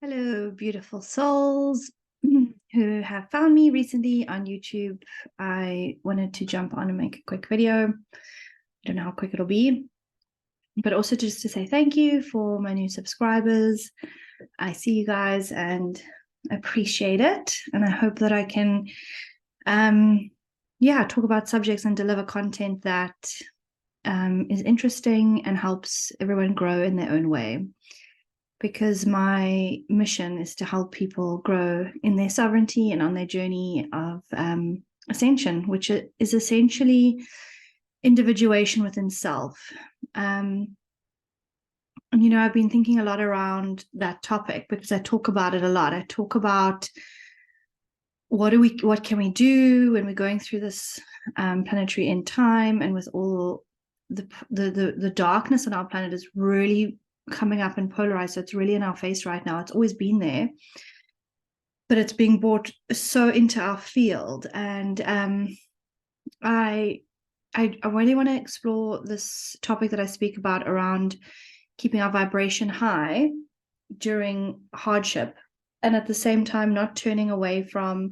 Hello, beautiful souls who have found me recently on YouTube. I wanted to jump on and make a quick video. I don't know how quick it'll be, but also just to say thank you for my new subscribers. I see you guys and appreciate it. And I hope that I can, talk about subjects and deliver content that is interesting and helps everyone grow in their own way. Because my mission is to help people grow in their sovereignty and on their journey of ascension, which is essentially individuation within self. And I've been thinking a lot around that topic because I talk about it a lot. I talk about what can we do when we're going through this planetary end time, and with all the darkness on our planet is really coming up and polarized. So it's really in our face right now. It's always been there, but it's being brought so into our field. And I really want to explore this topic that I speak about around keeping our vibration high during hardship, and at the same time not turning away from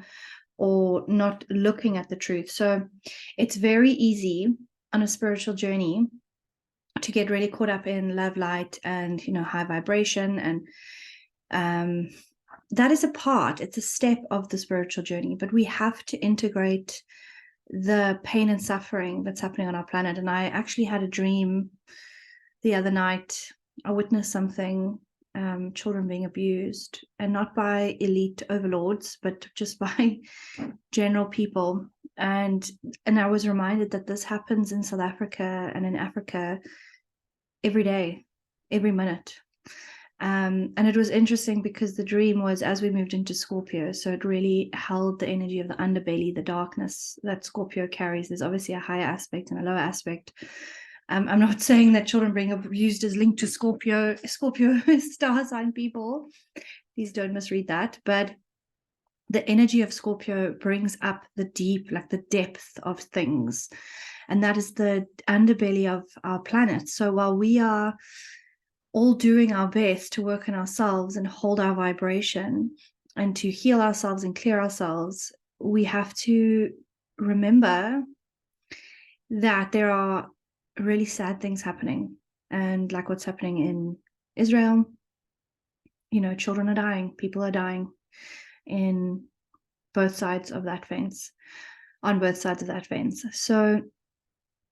or not looking at the truth. So it's very easy on a spiritual journey to get really caught up in love, light, and high vibration, and that is it's a step of the spiritual journey. But we have to integrate the pain and suffering that's happening on our planet. And I actually had a dream the other night. I witnessed something, children being abused, and not by elite overlords, but just by general people. And I was reminded that this happens in South Africa and in Africa every day, every minute. And it was interesting because the dream was as we moved into Scorpio. So it really held the energy of the underbelly, the darkness that Scorpio carries. There's obviously a higher aspect and a lower aspect. I'm not saying that children being abused is linked to Scorpio star sign people. Please don't misread that. But the energy of Scorpio brings up the deep, like the depth of things. And that is the underbelly of our planet. So while we are all doing our best to work on ourselves and hold our vibration and to heal ourselves and clear ourselves, we have to remember that there are really sad things happening. And like what's happening in Israel, children are dying, people are dying in both sides of that fence, on both sides of that fence. So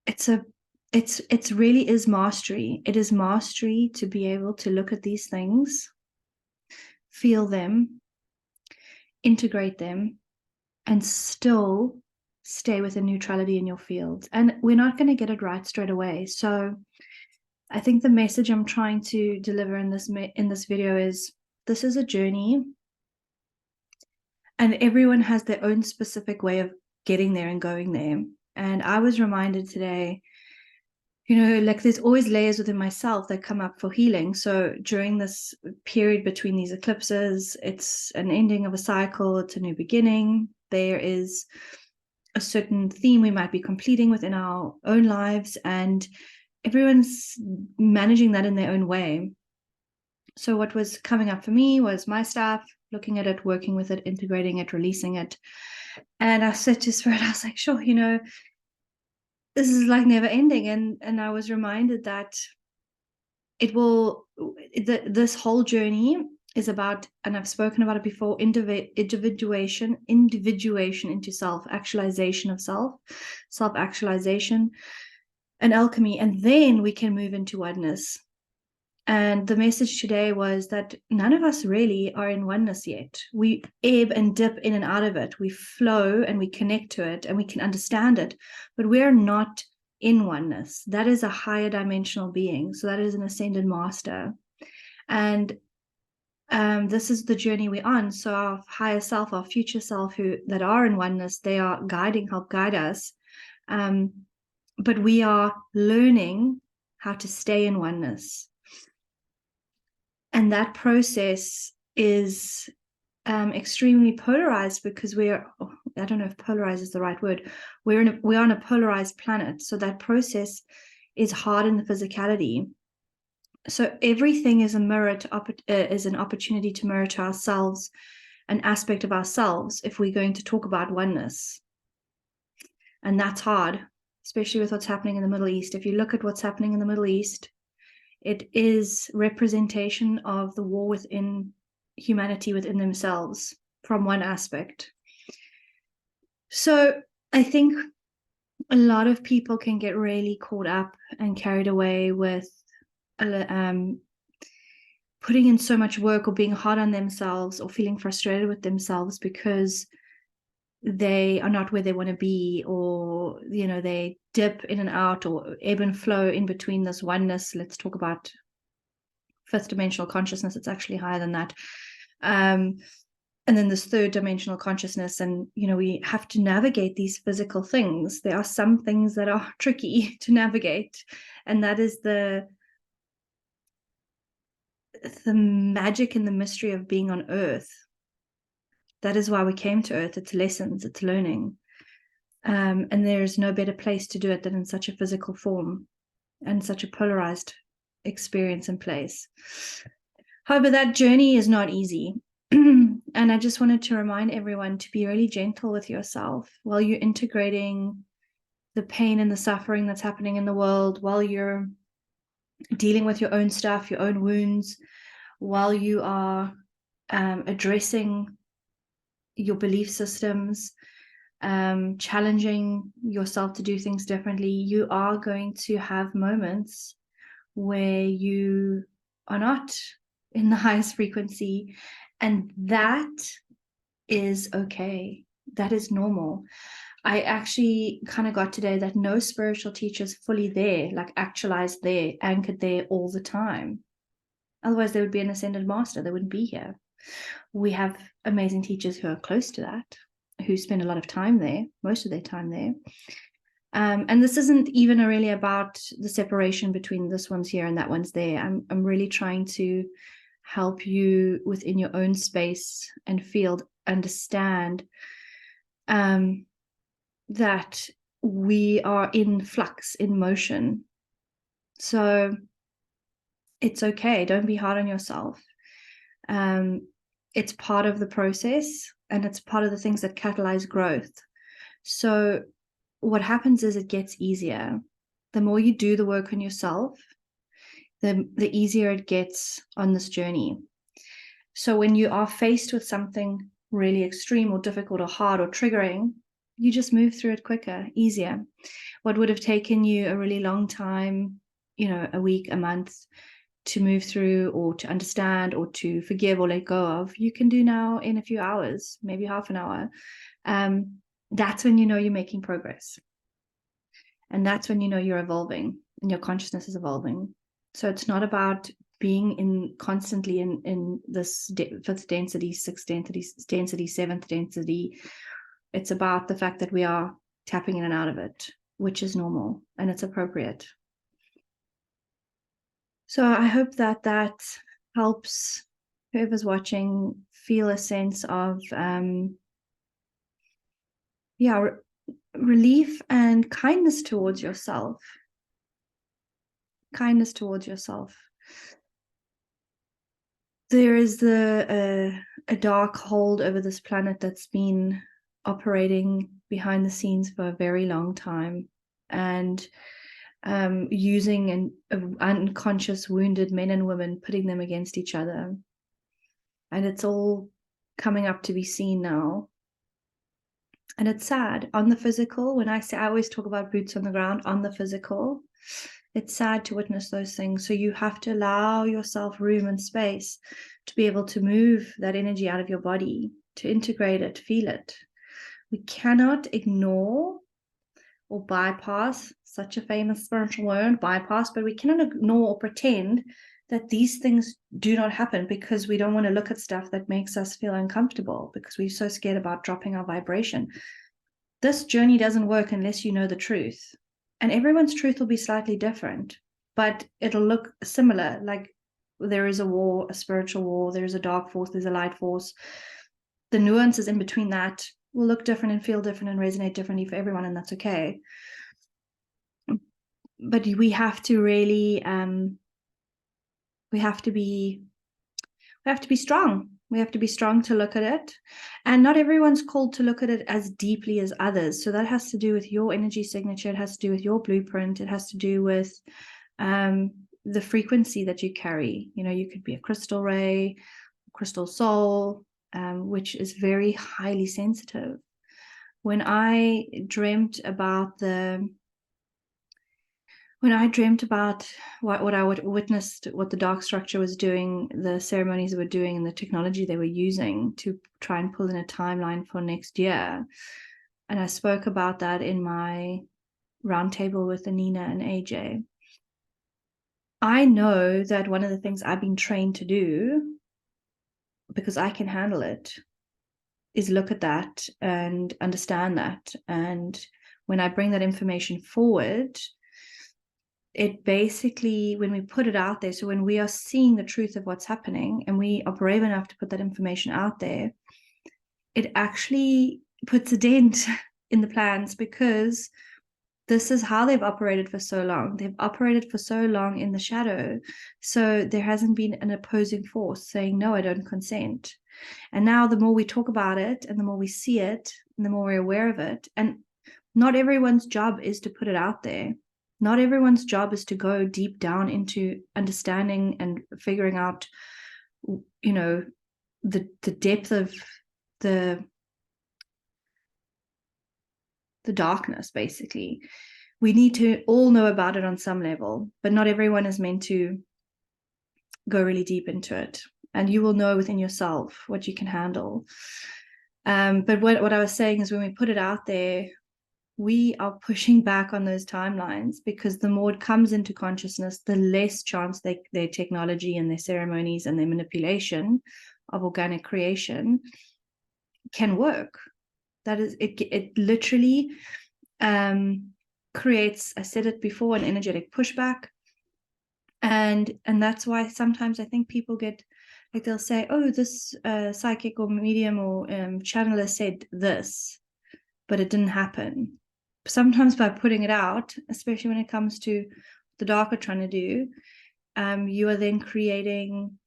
it's really is mastery. It is mastery to be able to look at these things, feel them, integrate them, and still stay within neutrality in your field. And we're not going to get it right straight away. So I think the message I'm trying to deliver in this video is this is a journey, and everyone has their own specific way of getting there and going there. And I was reminded today, like there's always layers within myself that come up for healing. So during this period between these eclipses, it's an ending of a cycle, it's a new beginning. There is a certain theme we might be completing within our own lives, and everyone's managing that in their own way. So what was coming up for me was my stuff, looking at it, working with it, integrating it, releasing it. And I said to Spirit, I was like, sure, this is like never ending. And I was reminded that this whole journey is about, and I've spoken about it before, individuation into self, actualization of self-actualization and alchemy. And then we can move into oneness. And the message today was that none of us really are in oneness yet. We ebb and dip in and out of it. We flow and we connect to it and we can understand it, but we're not in oneness. That is a higher dimensional being. So that is an ascended master. And this is the journey we're on. So our higher self, our future self that are in oneness, they are help guide us. But we are learning how to stay in oneness. And that process is extremely polarized because I don't know if polarized is the right word. We're on a polarized planet. So that process is hard in the physicality. So everything is a mirror is an opportunity to mirror to ourselves, an aspect of ourselves, if we're going to talk about oneness. And that's hard, especially with what's happening in the Middle East. If you look at what's happening in the Middle East, it is representation of the war within humanity, within themselves, from one aspect. So I think a lot of people can get really caught up and carried away with putting in so much work or being hard on themselves or feeling frustrated with themselves because they are not where they want to be, or they dip in and out or ebb and flow in between this oneness. Let's talk about fifth dimensional consciousness. It's actually higher than that. And then this third dimensional consciousness, and we have to navigate these physical things. There are some things that are tricky to navigate, and that is the magic and the mystery of being on Earth. That is why we came to Earth. It's lessons, it's learning, and there's no better place to do it than in such a physical form and such a polarized experience and place. However, that journey is not easy. And I just wanted to remind everyone to be really gentle with yourself while you're integrating the pain and the suffering that's happening in the world, while you're dealing with your own stuff, your own wounds, while you are addressing your belief systems, challenging yourself to do things differently. You are going to have moments where you are not in the highest frequency, and that is okay. That is normal. I actually kind of got today that no spiritual teacher is fully there, like actualized there, anchored there all the time. Otherwise, they would be an ascended master. They wouldn't be here. We have amazing teachers who are close to that, who spend a lot of time there, most of their time there. And this isn't even really about the separation between this one's here and that one's there. I'm really trying to help you within your own space and field understand that we are in flux, in motion. So it's okay. Don't be hard on yourself. It's part of the process, and it's part of the things that catalyze growth. So what happens is it gets easier. The more you do the work on yourself, the easier it gets on this journey. So when you are faced with something really extreme or difficult or hard or triggering, you just move through it quicker, easier. What would have taken you a really long time, a week, a month, to move through or to understand or to forgive or let go of, you can do now in a few hours, maybe half an hour. That's when you're making progress. And that's when you're evolving and your consciousness is evolving. So it's not about being constantly in this fifth density, sixth density, seventh density. It's about the fact that we are tapping in and out of it, which is normal and it's appropriate. So I hope that helps whoever's watching feel a sense of relief and kindness towards yourself. Kindness towards yourself. There is a dark hold over this planet that's been operating behind the scenes for a very long time, and using unconscious wounded men and women, putting them against each other. And it's all coming up to be seen now. And it's sad. On the physical, I always talk about boots on the ground, on the physical, it's sad to witness those things. So you have to allow yourself room and space to be able to move that energy out of your body, to integrate it, feel it. We cannot ignore or bypass, such a famous spiritual word, bypass, but we cannot ignore or pretend that these things do not happen because we don't want to look at stuff that makes us feel uncomfortable because we're so scared about dropping our vibration. This journey doesn't work unless you know the truth. And everyone's truth will be slightly different, but it'll look similar. Like there is a war, a spiritual war, there's a dark force, there's a light force. The nuances in between that will look different and feel different and resonate differently for everyone, and that's okay. But we have to really we have to be strong. We have to be strong to look at it. And not everyone's called to look at it as deeply as others. So that has to do with your energy signature. It has to do with your blueprint. It has to do with the frequency that you carry. You know, you could be a crystal ray, crystal soul, which is very highly sensitive. When I dreamt about what I witnessed, what the dark structure was doing, the ceremonies they were doing, and the technology they were using to try and pull in a timeline for next year. And I spoke about that in my roundtable with Anina and AJ. I know that one of the things I've been trained to do, because I can handle it, is look at that and understand that. And when I bring that information forward, it basically, when we put it out there, so when we are seeing the truth of what's happening and we are brave enough to put that information out there, it actually puts a dent in the plans, because this is how they've operated for so long. They've operated for so long in the shadow. So there hasn't been an opposing force saying, no, I don't consent. And now the more we talk about it and the more we see it and the more we're aware of it, and not everyone's job is to put it out there. Not everyone's job is to go deep down into understanding and figuring out, you know, the depth of the darkness, basically. We need to all know about it on some level, but not everyone is meant to go really deep into it. And you will know within yourself what you can handle. But what I was saying is, when we put it out there, we are pushing back on those timelines, because the more it comes into consciousness, the less chance their technology and their ceremonies and their manipulation of organic creation can work. That is, it literally creates, I said it before, an energetic pushback. And that's why sometimes I think people get, like, they'll say, oh, this psychic or medium or channeler said this, but it didn't happen. Sometimes by putting it out, especially when it comes to the dark are trying to do, you are then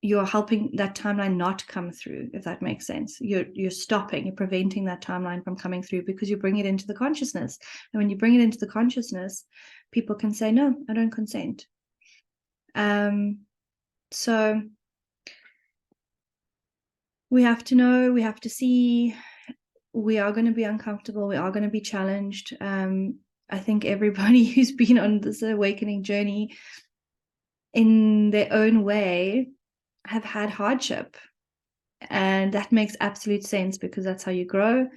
you're helping that timeline not come through, if that makes sense. You're stopping, you're preventing that timeline from coming through, because you bring it into the consciousness. And when you bring it into the consciousness, people can say, no, I don't consent. So we have to know, we have to see, we are going to be uncomfortable, we are going to be challenged. I think everybody who's been on this awakening journey in their own way have had hardship, and that makes absolute sense, because that's how you grow.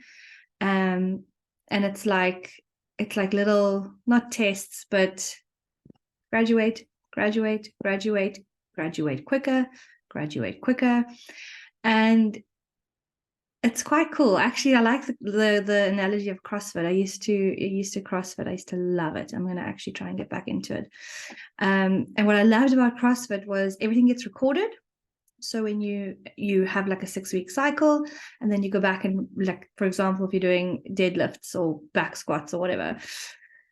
And it's like little, not tests, but graduate quicker. And it's quite cool. Actually, I like the analogy of CrossFit. I used to CrossFit. I used to love it. I'm going to actually try and get back into it. And what I loved about CrossFit was everything gets recorded. So when you have like a 6-week cycle, and then you go back and, like, for example, if you're doing deadlifts or back squats or whatever,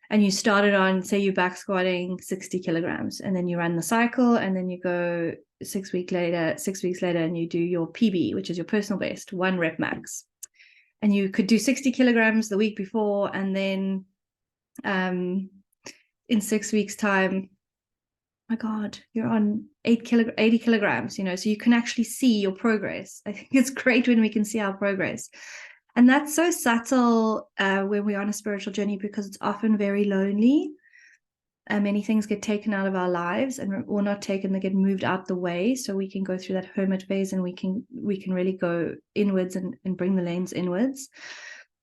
and you started on, say, you're back squatting 60 kilograms, and then you run the cycle, and then you go 6 weeks later, and you do your PB, which is your personal best, 1 rep max. And you could do 60 kilograms the week before, and then in 6 weeks time, my God, you're on 80 kilograms, so you can actually see your progress. I think it's great when we can see our progress. And that's so subtle when we're on a spiritual journey, because it's often very lonely. Many things get taken out of our lives, or not taken, they get moved out the way, so we can go through that hermit phase, and we can really go inwards and bring the lens inwards.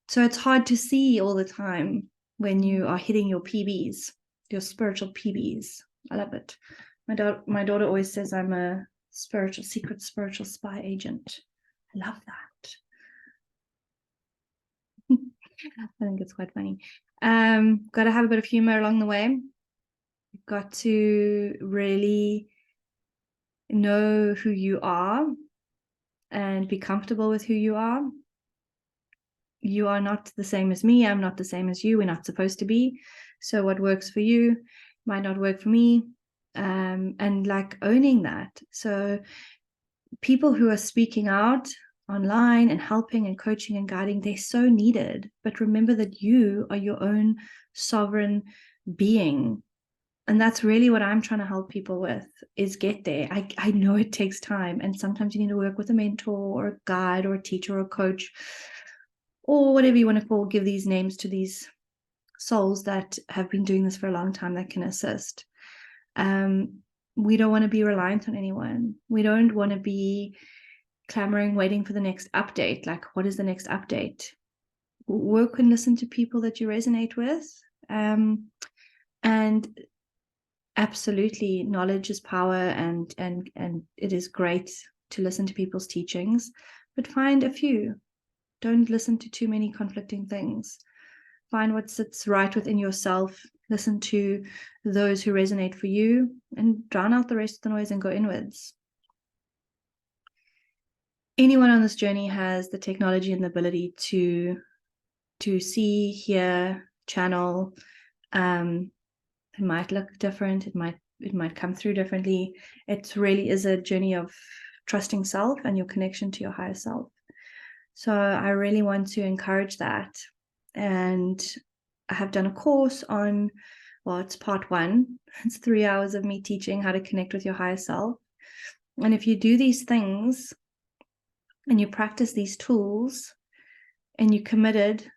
So it's hard to see all the time when you are hitting your PBs, your spiritual PBs. I love it. My daughter always says I'm a secret spiritual spy agent. I love that. I think it's quite funny. Got to have a bit of humor along the way. You've got to really know who you are and be comfortable with who you are. You are not the same as me. I'm not the same as you. We're not supposed to be. So what works for you might not work for me. and like owning that. So people who are speaking out online and helping and coaching and guiding, they're so needed. But remember that you are your own sovereign being. And that's really what I'm trying to help people with, is get there. I know it takes time, and sometimes you need to work with a mentor or a guide or a teacher or a coach or whatever you want to give these names to these souls that have been doing this for a long time that can assist. We don't want to be reliant on anyone. We don't want to be clamoring, waiting for the next update. Like, what is the next update? Work and listen to people that you resonate with. And absolutely, knowledge is power, and it is great to listen to people's teachings, but find a few. Don't listen to too many conflicting things. Find what sits right within yourself. Listen to those who resonate for you, and drown out the rest of the noise and go inwards. Anyone on this journey has the technology and the ability to see, hear, channel. It might look different. It might come through differently. It really is a journey of trusting self and your connection to your higher self. So I really want to encourage that. And I have done a course on, well, it's part 1. It's 3 hours of me teaching how to connect with your higher self. And if you do these things and you practice these tools and you're committed,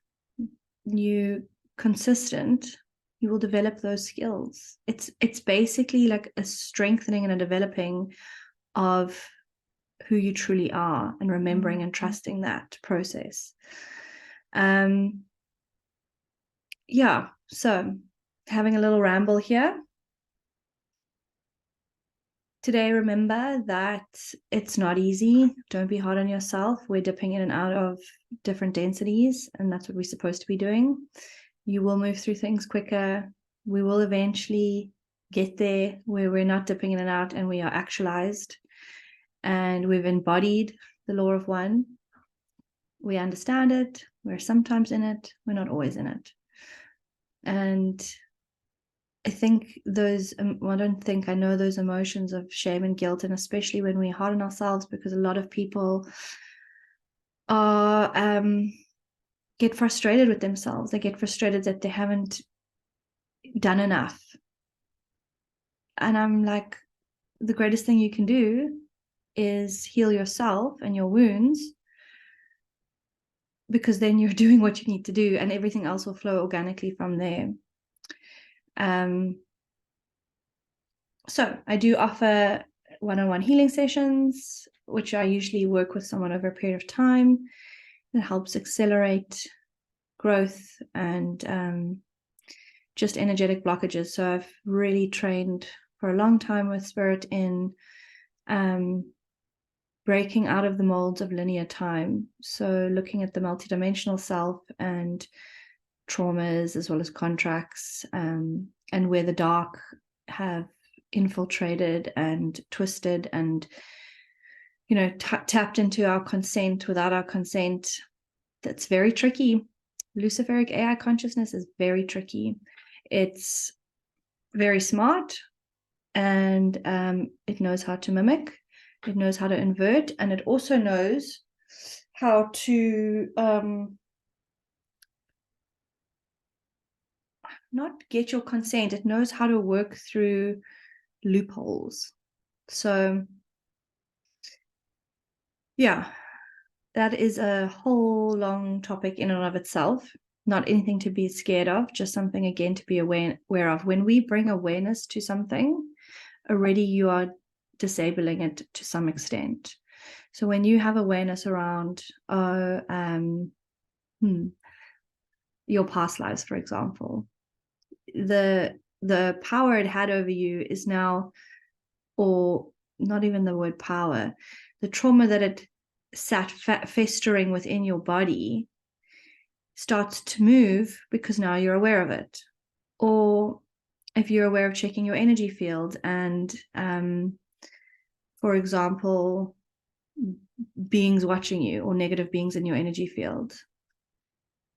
you're consistent, you will develop those skills. It's basically like a strengthening and a developing of who you truly are, and remembering and trusting that process. Yeah, so having a little ramble here. Today, remember that it's not easy. Don't be hard on yourself. We're dipping in and out of different densities, and that's what we're supposed to be doing. You will move through things quicker. We will eventually get there where we're not dipping in and out, and we are actualized, and we've embodied the law of one. We understand it. We're sometimes in it. We're not always in it. And I think I know those emotions of shame and guilt, and especially when we're hard on ourselves, because a lot of people are get frustrated with themselves. They get frustrated that they haven't done enough. And I'm like, the greatest thing you can do is heal yourself and your wounds, because then you're doing what you need to do, and everything else will flow organically from there. So I do offer one-on-one healing sessions, which I usually work with someone over a period of time. It helps accelerate growth and just energetic blockages. So I've really trained for a long time with Spirit in breaking out of the molds of linear time. So looking at the multidimensional self and traumas as well as contracts, and where the dark have infiltrated and twisted and tapped into our consent without our consent. That's very tricky. Luciferic AI consciousness is very tricky. It's very smart, and it knows how to mimic, it knows how to invert, and it also knows how to not get your consent. It knows how to work through loopholes. So yeah, that is a whole long topic in and of itself. Not anything to be scared of, just something, again, to be aware of. When we bring awareness to something, already you are disabling it to some extent. So when you have awareness around your past lives, for example, the power it had over you is now, or not even the word power, the trauma that it sat festering within your body starts to move because now you're aware of it. Or if you're aware of checking your energy field and, for example, beings watching you or negative beings in your energy field,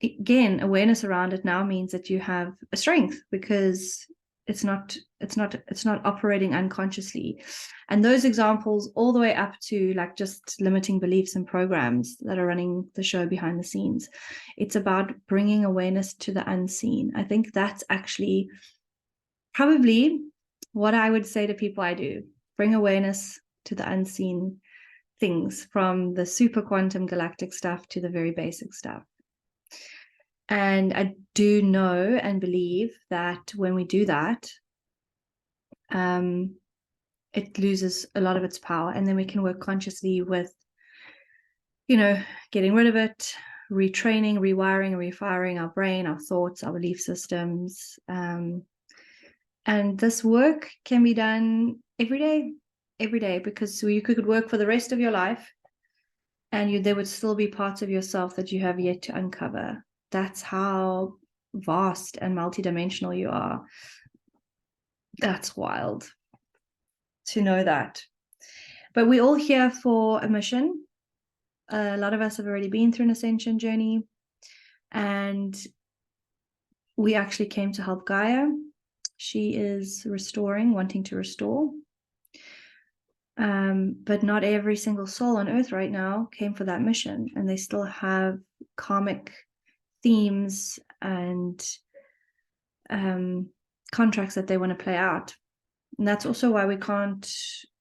again, awareness around it now means that you have a strength, because it's not operating unconsciously. And those examples all the way up to like just limiting beliefs and programs that are running the show behind the scenes. It's about bringing awareness to the unseen. I think that's actually probably what I would say to people I do. Bring awareness to the unseen things, from the super quantum galactic stuff to the very basic stuff. And I do know and believe that when we do that, it loses a lot of its power, and then we can work consciously with, getting rid of it, retraining, rewiring, refiring our brain, our thoughts, our belief systems. And this work can be done every day, because you could work for the rest of your life and there would still be parts of yourself that you have yet to uncover. That's how vast and multidimensional you are. That's wild to know that. But we're all here for a mission. A lot of us have already been through an ascension journey, and we actually came to help Gaia. She is wanting to restore. But not every single soul on Earth right now came for that mission, and they still have karmic themes and contracts that they want to play out. And that's also why we can't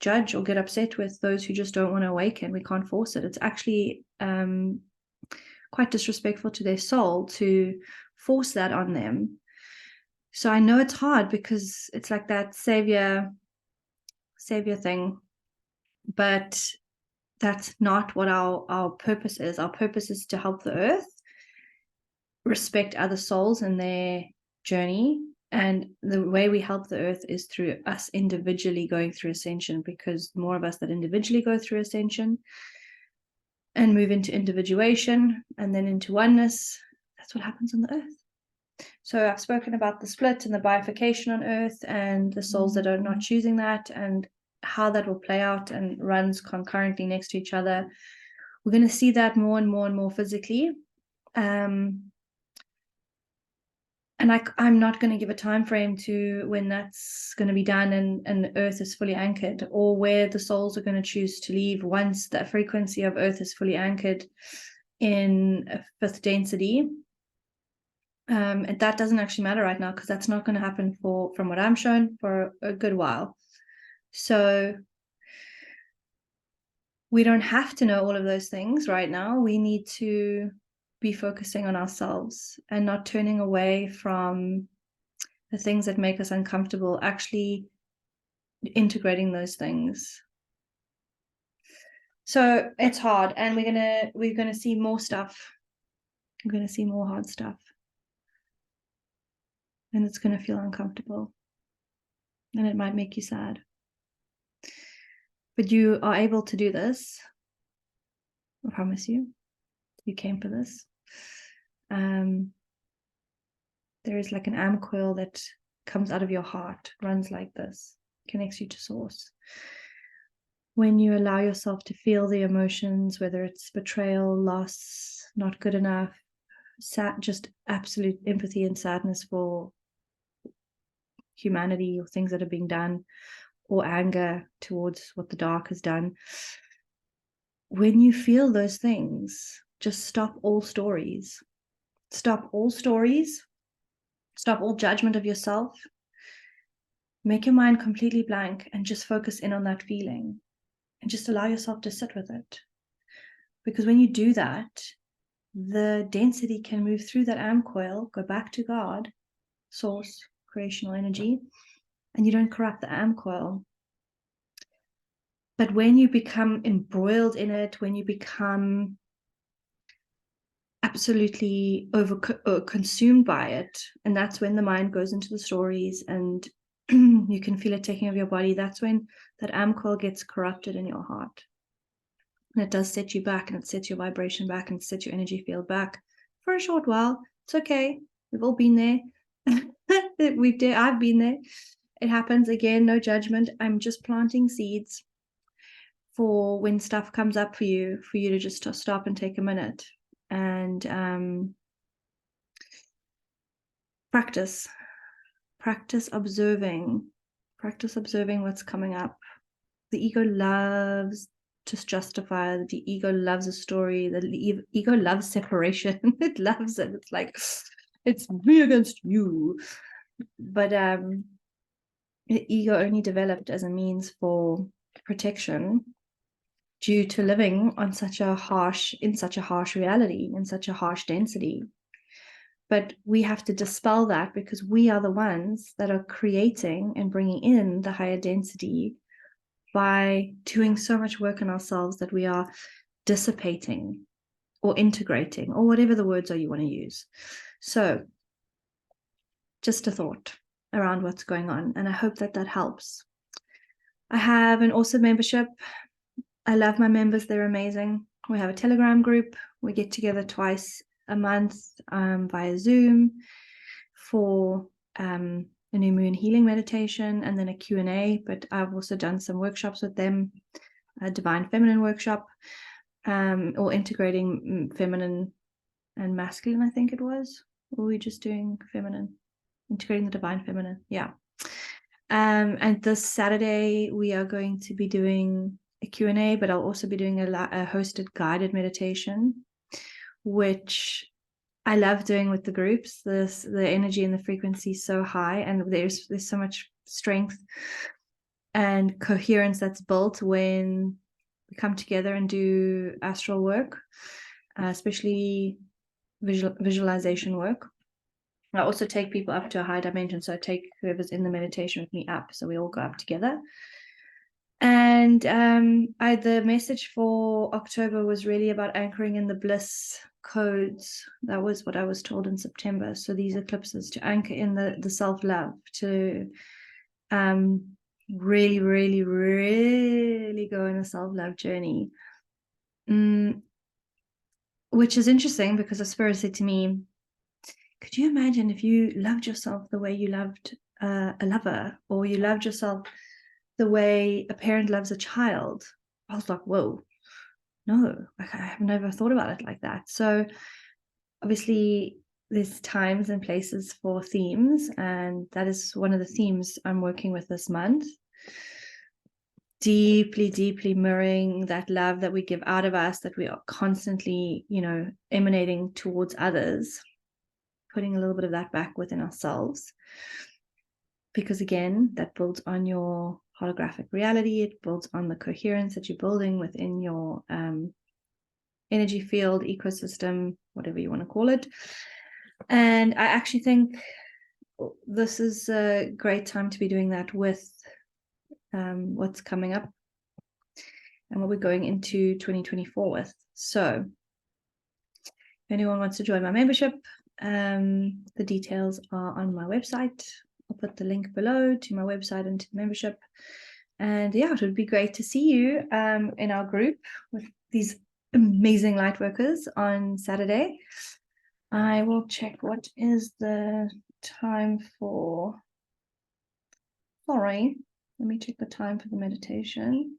judge or get upset with those who just don't want to awaken. We can't force it. It's actually quite disrespectful to their soul to force that on them. So I know it's hard, because it's like that savior thing, but that's not what our purpose is. Our purpose is to help the Earth, respect other souls and their journey. And the way we help the Earth is through us individually going through ascension, because the more of us that individually go through ascension and move into individuation and then into oneness, that's what happens on the Earth. So I've spoken about the split and the bifurcation on Earth, and the souls that are not choosing that, and how that will play out and runs concurrently next to each other. We're going to see that more and more and more physically. And I'm not going to give a time frame to when that's going to be done and the Earth is fully anchored, or where the souls are going to choose to leave once that frequency of Earth is fully anchored in a fifth density. And that doesn't actually matter right now, because that's not going to happen from what I'm shown, for a good while. So we don't have to know all of those things right now. We need to be focusing on ourselves and not turning away from the things that make us uncomfortable, actually integrating those things. So it's hard, and we're gonna see more stuff. We're gonna see more hard stuff, and it's gonna feel uncomfortable, and it might make you sad. But you are able to do this. I promise you. You came for this. There is like an arm coil that comes out of your heart, runs like this, connects you to source. When you allow yourself to feel the emotions, whether it's betrayal, loss, not good enough, just absolute empathy and sadness for humanity or things that are being done, or anger towards what the dark has done. When you feel those things, just stop all stories. Stop all stories. Stop all judgment of yourself. Make your mind completely blank and just focus in on that feeling, and just allow yourself to sit with it. Because when you do that, the density can move through that arm coil, go back to God, source, creational energy, and you don't corrupt the arm coil. But when you become embroiled in it, when you become absolutely consumed by it, and that's when the mind goes into the stories, and you can feel it taking over your body, that's when that arm coil gets corrupted in your heart. And it does set you back, and it sets your vibration back, and it sets your energy field back for a short while. It's okay. We've all been there. I've been there. It happens. Again, no judgment. I'm just planting seeds for when stuff comes up for you to just stop and take a minute and practice Practice observing what's coming up. The ego loves to justify. The ego loves a story. The ego loves separation. It loves it. It's like, it's me against you. But the ego only developed as a means for protection due to living in such a harsh reality, in such a harsh density. But we have to dispel that, because we are the ones that are creating and bringing in the higher density by doing so much work on ourselves that we are dissipating or integrating, or whatever the words are you want to use. So just a thought around what's going on, and I hope that helps. I have an awesome membership. I love my members. They're amazing. We have a Telegram group. We get together twice a month via Zoom for a new moon healing meditation, and then a Q&A. But I've also done some workshops with them, a divine feminine workshop, or integrating feminine and masculine, I think it was. Or were we just doing feminine? Integrating the divine feminine, yeah. And this Saturday, we are going to be doing a Q&A, but I'll also be doing a hosted guided meditation, which I love doing with the groups. The energy and the frequency is so high, and there's so much strength and coherence that's built when we come together and do astral work, especially visualization work. I also take people up to a high dimension, so I take whoever's in the meditation with me up, so we all go up together. And the message for October was really about anchoring in the bliss codes. That was what I was told in September. So these eclipses, to anchor in the self-love, to really, really, really go on a self-love journey. Which is interesting, because the spirit said to me, could you imagine if you loved yourself the way you loved a lover, or you loved yourself the way a parent loves a child? I was like, whoa, no, I have never thought about it like that. So obviously there's times and places for themes, and that is one of the themes I'm working with this month. Deeply, deeply mirroring that love that we give out of us, that we are constantly, emanating towards others, putting a little bit of that back within ourselves. Because again, that builds on your holographic reality. It builds on the coherence that you're building within your energy field, ecosystem, whatever you want to call it. And I actually think this is a great time to be doing that with what's coming up and what we're going into 2024 with. So if anyone wants to join my membership, the details are on my website. I'll put the link below to my website and to the membership. And yeah, it would be great to see you in our group with these amazing light workers on Saturday. I will check what is the time for. Sorry, let me check the time for the meditation.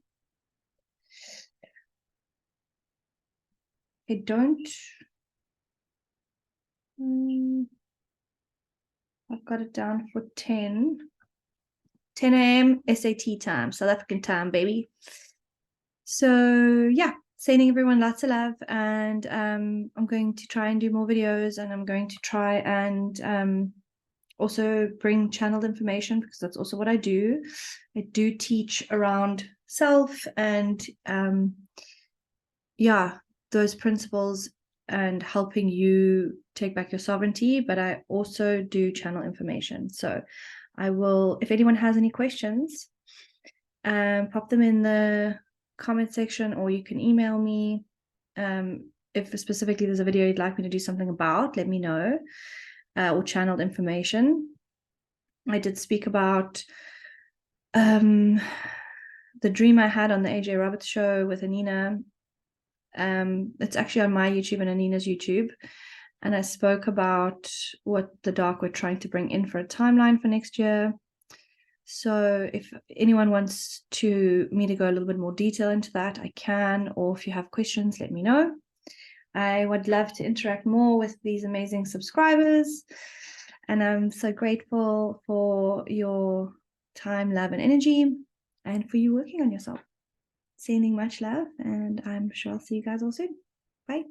I don't. I've got it down for 10 a.m. SAT time, South African time, baby. So yeah, sending everyone lots of love, and I'm going to try and do more videos, and I'm going to try and also bring channeled information, because that's also what I do. I do teach around self and those principles and helping you take back your sovereignty, but I also do channel information. So I will, if anyone has any questions, pop them in the comment section, or you can email me. If specifically there's a video you'd like me to do something about, let me know, or channeled information. I did speak about the dream I had on the AJ Roberts show with Anina. It's actually on my YouTube and Anina's YouTube, and I spoke about what the dark were trying to bring in for a timeline for next year. So if anyone wants me to go a little bit more detail into that, I can, or if you have questions, let me know. I would love to interact more with these amazing subscribers. And I'm so grateful for your time, love, and energy, and for you working on yourself. Sending much love, and I'm sure I'll see you guys all soon. Bye.